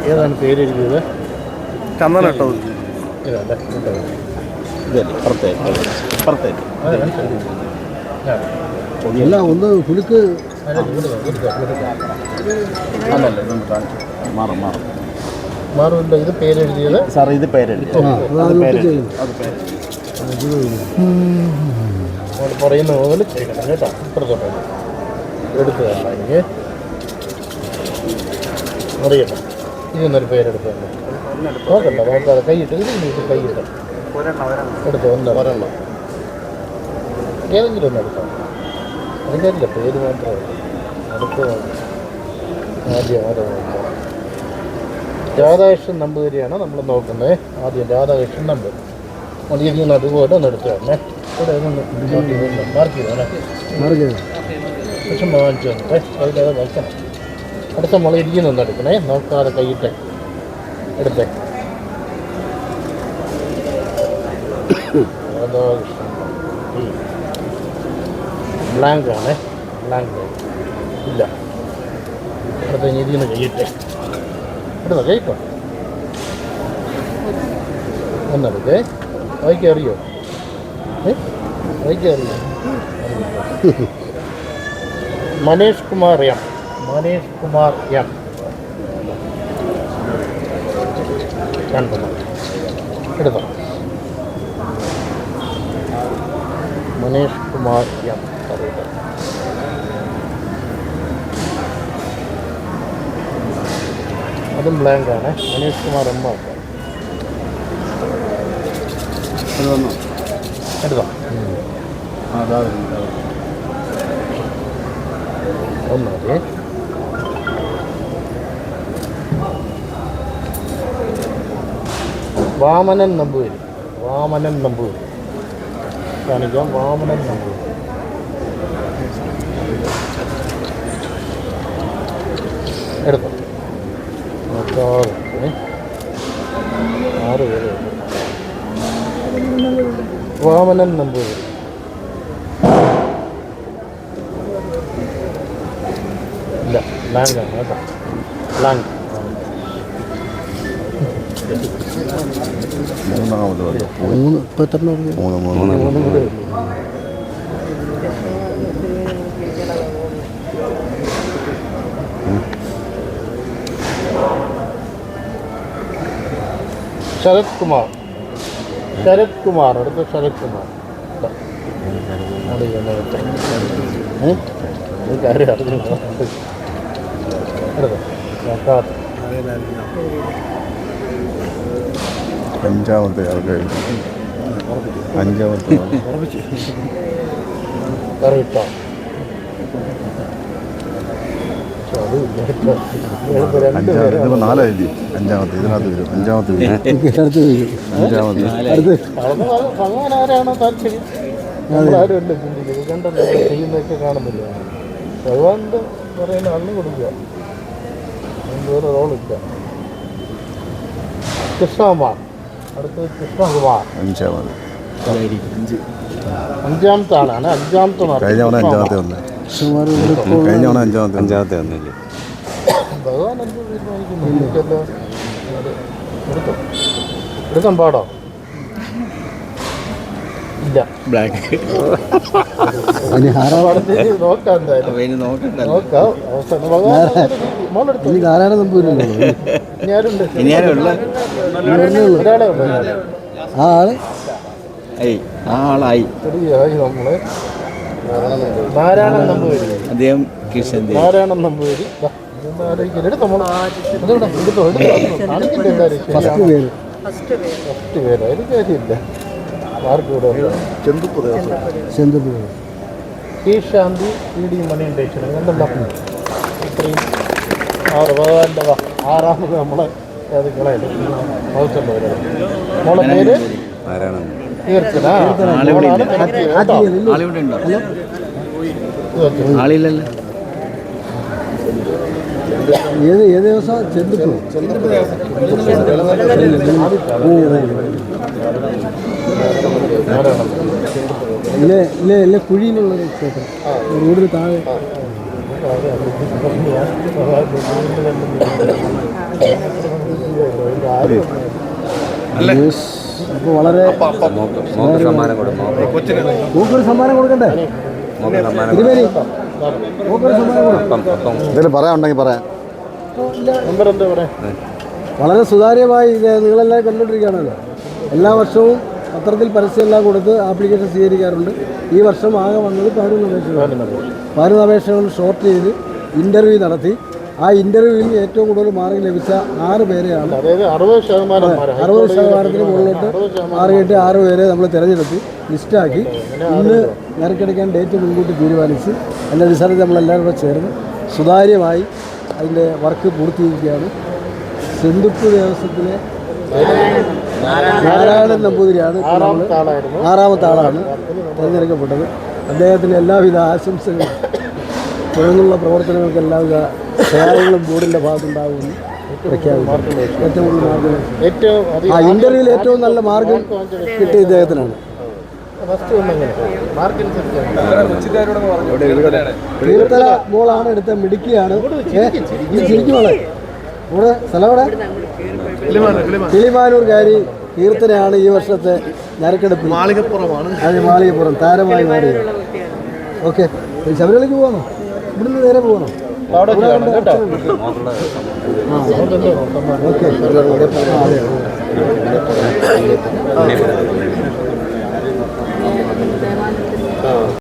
ഏതാണ് പേര് എഴുതിയത്? ചന്ദനട്ടത് ഇതല്ലേ എല്ലാം ഒന്ന് കുലുക്ക് മാറുമില്ല. ഇത് പേരെഴുതിയത് സാർ, ഇത് പേരെഴുതി പറയുന്ന മുതൽ ചെയ്യണം കേട്ടോ. ഇപ്പുറത്തോട്ട് എടുത്ത് തരണം എനിക്ക് അറിയട്ടെ. ഇതൊന്നൊരു പേരെടുത്ത് തന്നെ നോക്കണ്ട, നോക്കാതെ കൈയിട്ട് ഇത് കൈയിട്ട് എടുത്ത് ഒരെണ്ണം ഏതെങ്കിലും ഒന്ന് എടുക്കാം. അതിൻ്റെ പേര് മാത്രമേ അടുത്ത് ആദ്യം രാധാകൃഷ്ണൻ നമ്പൂതിരിയാണ് നമ്മൾ നോക്കുന്നത്. ആദ്യം രാധാകൃഷ്ണൻ നമ്പൂതിരി മതിയിരിക്കുന്ന അതുപോലെ ഒന്ന് എടുത്ത് തരണേ. ഇവിടെ മാർക്ക് ചെയ്തോളെ പക്ഷെ വാങ്ങിച്ചു വന്നിട്ട് കയ്യിലത് വയ്ക്കണം. അടുത്ത മുള ഇരിക്കുന്നൊന്ന് എടുക്കണേ, നോക്കാതെ കൈയിട്ട് എടുത്തേ. രാധാകൃഷ്ണൻ ബ്ലാങ്ക് ആണേ, ബ്ലാങ്ക് ഇല്ല. അടുത്ത ഇരിക്കുന്ന കൈയിട്ടേ എടുത്തോ, കൈട്ടോ ഒന്നെടുക്കേ. വൈക്കറിയോ? വൈക്കറിയോ? മനേഷ് കുമാർ എം. മനേഷ് കുമാർ എം കണ്ടോ? എടുത്തോ. മനേഷ് കുമാർ എം അതും ബ്ലാങ്ക് ആണ്. മനേഷ് കുമാർ എം ആക്കാം. എടുത്തോ. ഒന്നേ വാമനൻ നമ്പൂതിരി. വാമനൻ നമ്പൂതിരി കാണിക്കാം. വാമനൻ നമ്പൂതിരി എടുത്തോ. നോക്കാതെ 6 പേര്. വാമനൻ നമ്പൂതിരി ഇല്ല, ബ്ലാങ്ക് ആണ് കേട്ടോ, ബ്ലാങ്ക്. ശരത് കുമാർ. ശരത് കുമാർ അടുത്ത ശരത് കുമാർ. കാര്യം അറിഞ്ഞു അഞ്ചാമത്തെ കറിയിട്ടോ. നാലായില്ലേ? അഞ്ചാമത്തെ ഇതിനകത്ത് വരും. അഞ്ചാമത്തെ ഭഗവാനാരാണോ താല്പര്യം? നമ്മളാരും അല്ല ചിന്തിക്കുന്നത്. കണ്ടല്ലോ ചെയ്യുന്നതൊക്കെ കാണുന്നില്ല. ഭഗവാന്റെ പറയുന്ന അന്ന് കൊടുക്കുക, വേറെ റോളില്ല. കൃഷ്ണകുമാർ അടുത്തത്. കൃഷ്ണകുമാർ അഞ്ചാമത്തെ ആളാണ്. അഞ്ചാമത്തെ ഭഗവാൻ എന്ത് തീരുമാനിക്കുന്നു? എടുക്കാൻ പാടോ? ഇല്ല, ബ്ലാക്ക് നോക്കാം. എന്തായാലും നോക്കാം. അവസാനം നാരായണ നമ്പൂരി ഞാനുണ്ട്. ഒരാളെ ഉള്ളൂ. നമ്മള് നാരായണൻ നമ്പൂതിരി. അദ്ദേഹം നാരായണൻ നമ്പൂതിരി. ഫസ്റ്റ് പേര് അതിന് കാര്യമില്ല. മാർക്ക് ഇവിടെ ഈ ശാന്തി PD മണിയണ്ടേഷൻ കണ്ടല്ലോ. ഇത്രയും 6 ഭഗവാന്റെ 6ാമത് നമ്മളെ അത് കളയല്ലേ മൗസുള്ളവരാണ്. മോളെ പേര് കീർത്തന. ഏത് ദിവസം? ഇല്ല കുഴിയിലുള്ള ക്ഷേത്രം, റോഡിന് താഴെ. അപ്പോൾ വളരെ മൂക്കൊരു സമ്മാനം കൊടുക്കണ്ടേ തിരുമേനി മൂക്കൊരു സമ്മാനം കൊടുക്കും എന്തെങ്കിലും പറയാനുണ്ടെങ്കിൽ പറയാം. നമ്പർ എന്താ പറയാ? വളരെ സുതാര്യമായി ഇത് നിങ്ങളെല്ലാം കണ്ടുകൊണ്ടിരിക്കുകയാണല്ലോ. എല്ലാ വർഷവും പത്രത്തിൽ പരസ്യമെല്ലാം കൊടുത്ത് ആപ്ലിക്കേഷൻ സ്വീകരിക്കാറുണ്ട്. ഈ വർഷം ആകെ വന്നത് 11 അപേക്ഷകൾ ഷോർട്ട് ചെയ്ത് ഇൻ്റർവ്യൂ നടത്തി. ആ ഇൻ്റർവ്യൂവിൽ ഏറ്റവും കൂടുതൽ മാർക്ക് ലഭിച്ച 6 പേരെയാണ്, അതായത് 60% മുകളിലോട്ട് മാർക്ക് കിട്ടിയ 6 പേരെ നമ്മൾ തിരഞ്ഞെടുത്ത് ലിസ്റ്റാക്കി ഇന്ന് നറുക്കെടുക്കാൻ ഡേറ്റ് മുൻകൂട്ടി തീരുമാനിച്ച് അതിൻ്റെ അടിസ്ഥാനത്തിൽ നമ്മളെല്ലാവരും കൂടെ ചേർന്ന് സുതാര്യമായി അതിൻ്റെ വർക്ക് പൂർത്തീകരിക്കുകയാണ്. സെന്തുപ്പ് ദേവസ്വത്തിലെ നാരായണൻ നമ്പൂതിരിയാണ് 6ാമത്തെ ആളാണ് തിരഞ്ഞെടുക്കപ്പെട്ടത്. അദ്ദേഹത്തിന് എല്ലാവിധ ആശംസകളും തുടർന്നുള്ള പ്രവർത്തനങ്ങൾക്ക് എല്ലാവിധ സഹായങ്ങളും ബോർഡിൻ്റെ ഭാഗത്തുണ്ടാകുമെന്ന് പ്രഖ്യാപിക്കുന്നു. ഏറ്റവും കൂടുതൽ മാർക്ക് ഇൻ്റർവ്യൂവിൽ ഏറ്റവും നല്ല മാർക്ക് കിട്ടിയ ഇദ്ദേഹത്തിനാണ്. കീർത്തന മോളാണ് എടുത്ത മിടുക്കിയാണ്. ശരിക്കുമോളെ ഇവിടെ സ്ഥലം കിളിമാനൂർക്കാരി കീർത്തനയാണ് ഈ വർഷത്തെ നറുക്കെടുപ്പ്. അത് മാളികപ്പുറം താരമായി മാറിയത്. ഓക്കെ, ശബരിമലയ്ക്ക് പോകണോ? ഇവിടുന്ന് നേരെ പോകണോ? ഓക്കെ.